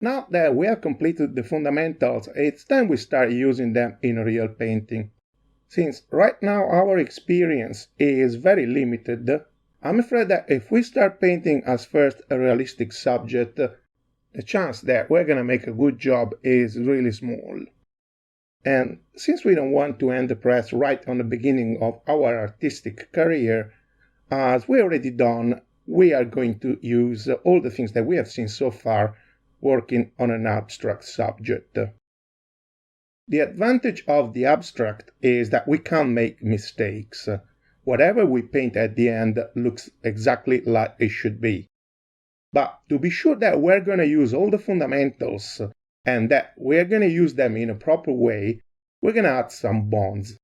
Now that we have completed the fundamentals, it's time we start using them in real painting. Since right now our experience is very limited, I'm afraid that if we start painting as first a realistic subject, the chance that we're gonna make a good job is really small. And since we don't want to end the press right on the beginning of our artistic career, as we already done, we are going to use all the things that we have seen so far working on an abstract subject. The advantage of the abstract is that we can't make mistakes. Whatever we paint at the end looks exactly like it should be. But to be sure that we're going to use all the fundamentals and that we're going to use them in a proper way, we're going to add some bonds.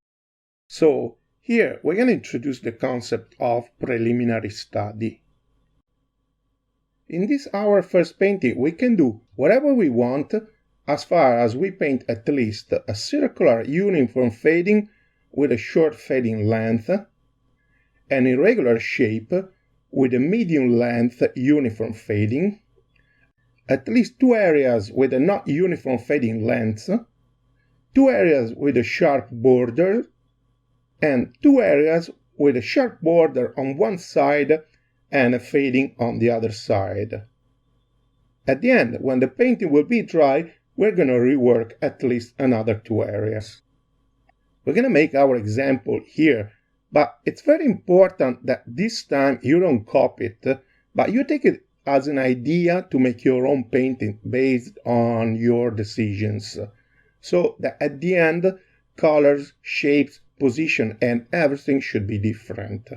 So here we're going to introduce the concept of preliminary study. In this our first painting, we can do whatever we want as far as we paint at least a circular uniform fading with a short fading length, an irregular shape with a medium length uniform fading, at least two areas with a not uniform fading length, two areas with a sharp border, and two areas with a sharp border on one side and a fading on the other side. At the end, when the painting will be dry, we're going to rework at least another two areas. We're going to make our example here, but it's very important that this time you don't copy it, but you take it as an idea to make your own painting based on your decisions. So that at the end, colors, shapes, position, and everything should be different.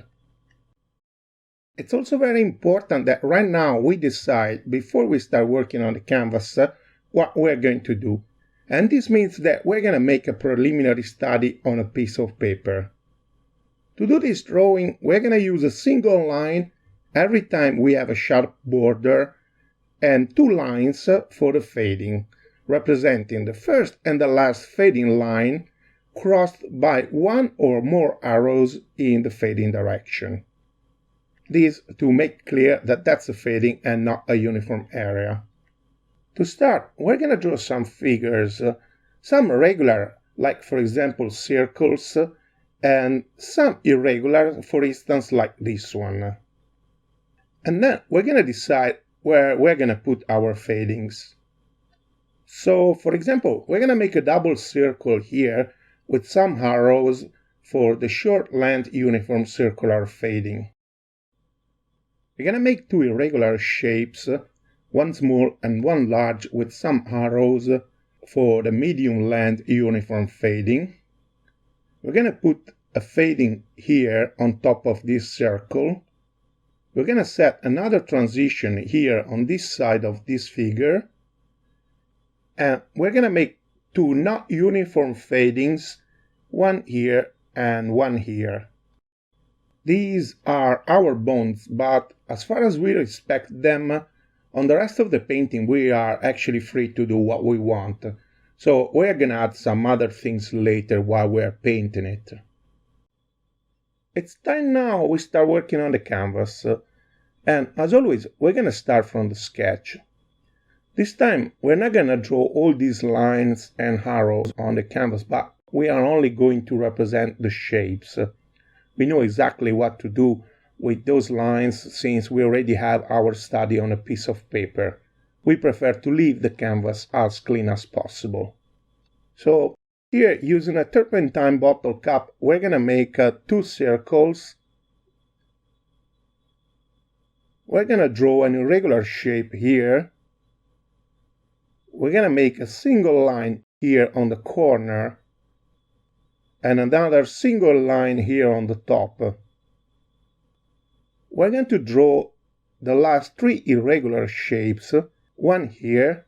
It's also very important that right now we decide, before we start working on the canvas, what we're going to do. And this means that we're going to make a preliminary study on a piece of paper. To do this drawing, we're going to use a single line every time we have a sharp border and two lines for the fading, representing the first and the last fading line crossed by one or more arrows in the fading direction. This to make clear that that's a fading and not a uniform area. To start, we're going to draw some figures, some regular, like for example circles, and some irregular, for instance like this one. And then we're going to decide where we're going to put our fadings. So for example, we're going to make a double circle here with some arrows for the short length uniform circular fading. We're going to make two irregular shapes, one small and one large with some arrows for the medium length uniform fading. We're going to put a fading here on top of this circle. We're going to set another transition here on this side of this figure. And we're going to make two not uniform fadings, one here and one here. These are our bonds, but as far as we respect them, on the rest of the painting we are actually free to do what we want. So we're gonna add some other things later while we're painting it. It's time now we start working on the canvas. And as always, we're gonna start from the sketch. This time we're not gonna draw all these lines and arrows on the canvas, but we are only going to represent the shapes. We know exactly what to do with those lines since we already have our study on a piece of paper. We prefer to leave the canvas as clean as possible. So here, using a turpentine bottle cap, we're going to make two circles. We're going to draw an irregular shape here. We're going to make a single line here on the corner and another single line here on the top. We're going to draw the last three irregular shapes, one here,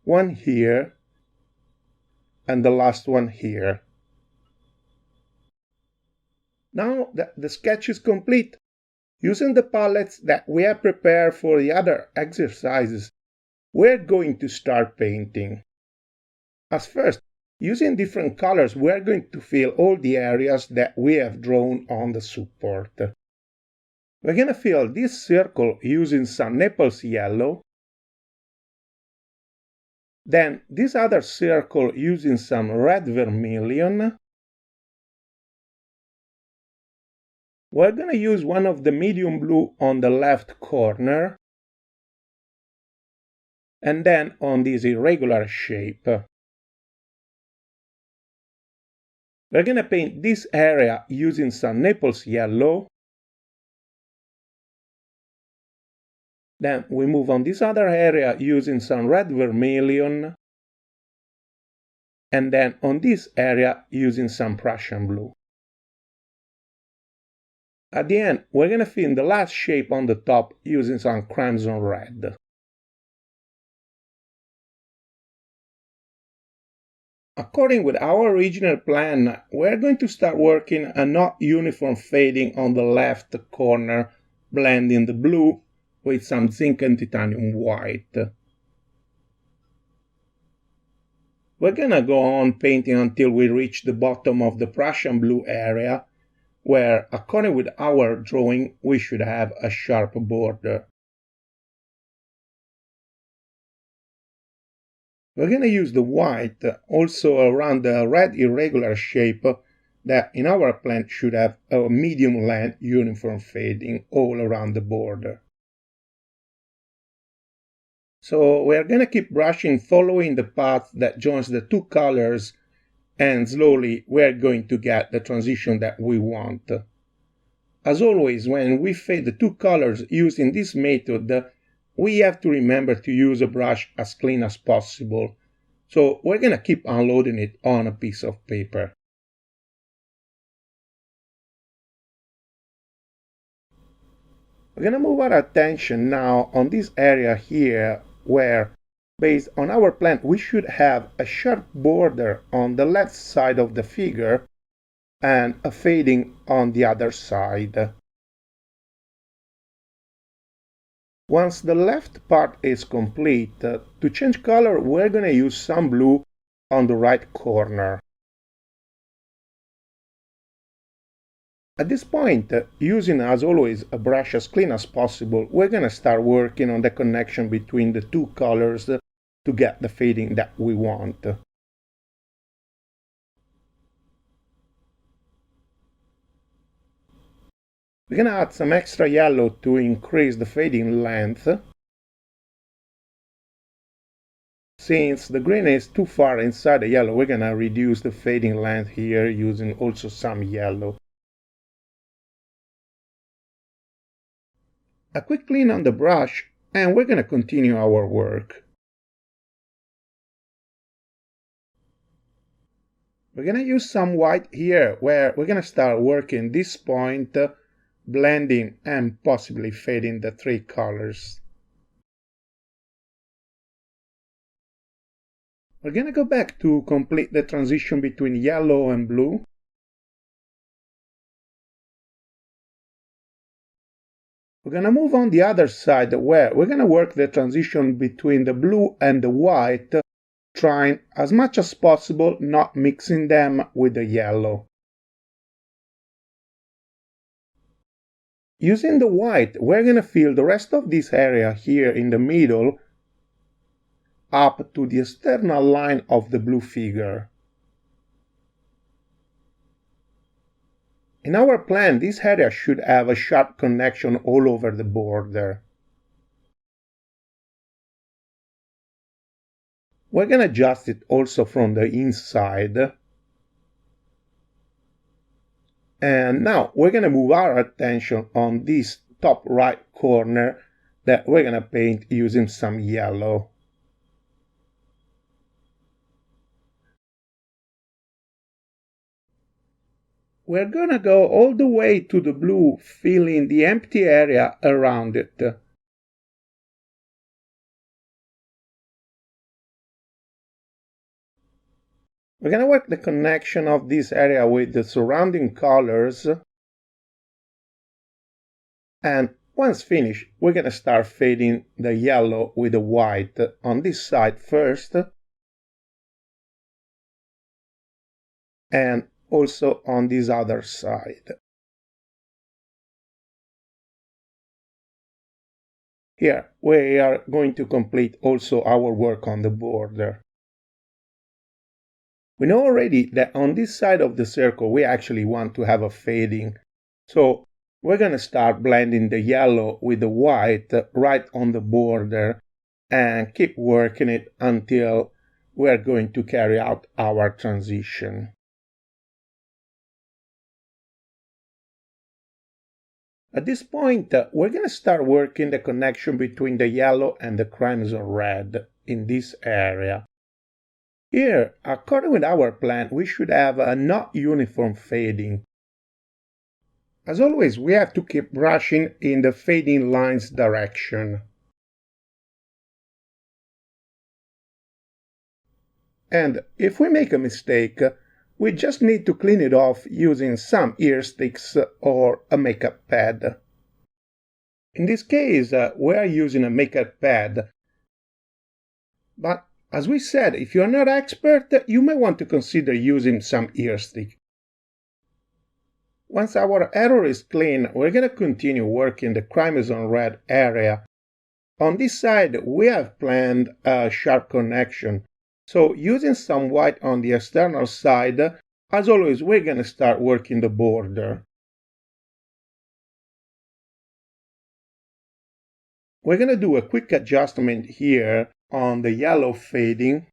one here, and the last one here. Now that the sketch is complete, using the palettes that we have prepared for the other exercises, we're going to start painting. As first, using different colors, we're going to fill all the areas that we have drawn on the support. We're gonna fill this circle using some Naples yellow, then this other circle using some red vermilion. We're gonna use one of the medium blue on the left corner, and then on this irregular shape. We're gonna paint this area using some Naples yellow. Then we move on this other area using some red vermilion, and then on this area using some Prussian blue. At the end, we're gonna fill the last shape on the top using some crimson red. According with our original plan, we're going to start working a not uniform fading on the left corner, blending the blue with some zinc and titanium white. We're gonna go on painting until we reach the bottom of the Prussian blue area, where, according with our drawing, we should have a sharp border. We're gonna use the white also around the red irregular shape that in our plan should have a medium length uniform fading all around the border. So we're gonna keep brushing following the path that joins the two colors, and slowly we're going to get the transition that we want. As always, when we fade the two colors using this method, we have to remember to use a brush as clean as possible. So we're gonna keep unloading it on a piece of paper. We're gonna move our attention now on this area here where, based on our plan, we should have a sharp border on the left side of the figure and a fading on the other side. Once the left part is complete, to change color we're gonna use some blue on the right corner. At this point, using as always a brush as clean as possible, we're gonna start working on the connection between the two colors to get the fading that we want. We're gonna add some extra yellow to increase the fading length. Since the green is too far inside the yellow, we're gonna reduce the fading length here using also some yellow. A quick clean on the brush, and we're gonna continue our work. We're gonna use some white here, where we're gonna start working this point, blending and possibly fading the three colors. We're gonna go back to complete the transition between yellow and blue. We're gonna move on the other side where we're gonna work the transition between the blue and the white, trying as much as possible not mixing them with the yellow. Using the white, we're gonna fill the rest of this area here in the middle up to the external line of the blue figure. In our plan, this area should have a sharp connection all over the border. We're gonna adjust it also from the inside. And now we're gonna move our attention on this top right corner that we're gonna paint using some yellow. We're gonna go all the way to the blue, filling the empty area around it. We're gonna work the connection of this area with the surrounding colors. And once finished, we're gonna start fading the yellow with the white on this side first. And also on this other side. Here we are going to complete also our work on the border. We know already that on this side of the circle we actually want to have a fading, so we're going to start blending the yellow with the white right on the border and keep working it until we're going to carry out our transition. At this point, we're going to start working the connection between the yellow and the crimson red in this area. Here, according with our plan, we should have a not uniform fading. As always, we have to keep brushing in the fading lines direction. And if we make a mistake, we just need to clean it off using some ear sticks or a makeup pad. In this case, we are using a makeup pad. But as we said, if you are not expert, you may want to consider using some ear stick. Once our error is clean, we're going to continue working the crimson red area. On this side, we have planned a sharp connection. So using some white on the external side, as always, we're going to start working the border. We're going to do a quick adjustment here on the yellow fading.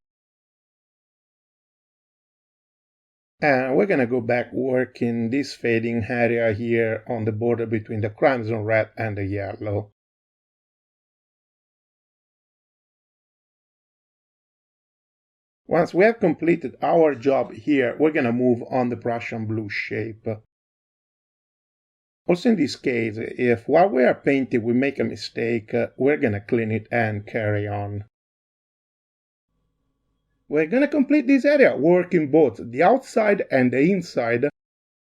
And we're going to go back working this fading area here on the border between the crimson red and the yellow. Once we have completed our job here, we're going to move on the Prussian blue shape. Also in this case, if while we are painting we make a mistake, we're going to clean it and carry on. We're going to complete this area working both the outside and the inside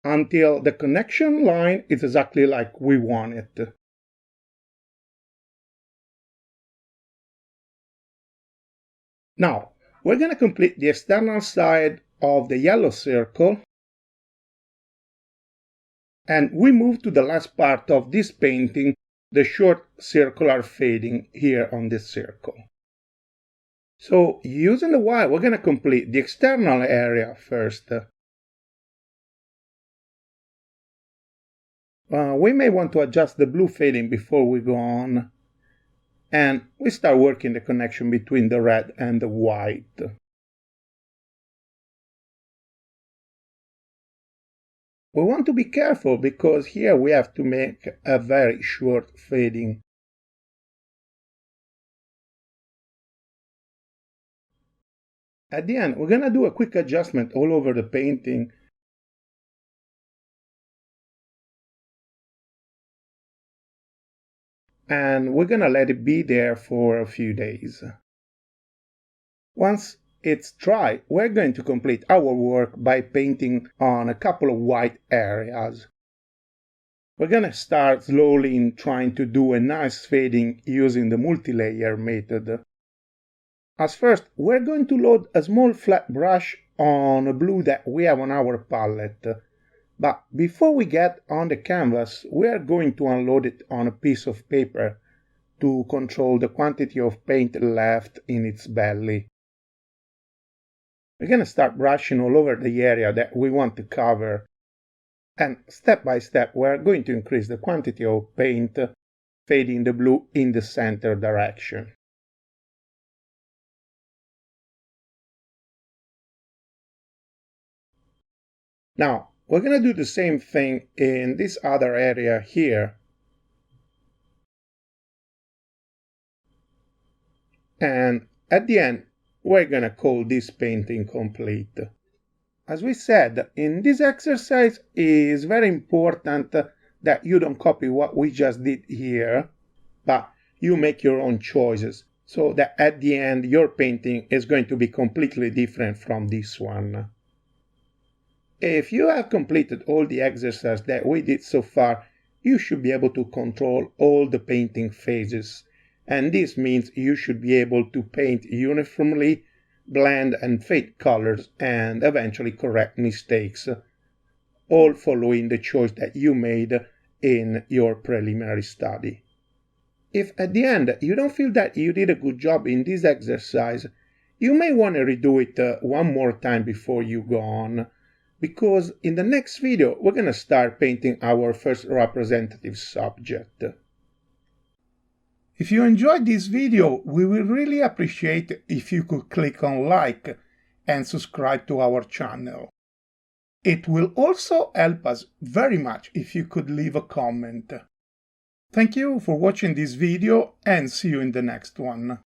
until the connection line is exactly like we want it. Now, we're going to complete the external side of the yellow circle, and we move to the last part of this painting, the short circular fading here on this circle. So, using the white, we're going to complete the external area first. We may want to adjust the blue fading before we go on. And we start working the connection between the red and the white. We want to be careful because here we have to make a very short fading. At the end, we're going to do a quick adjustment all over the painting. And we're going to let it be there for a few days. Once it's dry, we're going to complete our work by painting on a couple of white areas. We're going to start slowly in trying to do a nice fading using the multi-layer method. As first, we're going to load a small flat brush on a blue that we have on our palette. But before we get on the canvas, we are going to unload it on a piece of paper to control the quantity of paint left in its belly. We're going to start brushing all over the area that we want to cover. And step by step, we're going to increase the quantity of paint, fading the blue in the center direction. Now, we're going to do the same thing in this other area here. And at the end, we're going to call this painting complete. As we said, in this exercise it is very important that you don't copy what we just did here, but you make your own choices, so that at the end your painting is going to be completely different from this one. If you have completed all the exercises that we did so far, you should be able to control all the painting phases, and this means you should be able to paint uniformly, blend and fade colors, and eventually correct mistakes, all following the choice that you made in your preliminary study. If at the end you don't feel that you did a good job in this exercise, you may want to redo it one more time before you go on, because in the next video we're going to start painting our first representative subject. If you enjoyed this video, we will really appreciate if you could click on like and subscribe to our channel. It will also help us very much if you could leave a comment. Thank you for watching this video and see you in the next one.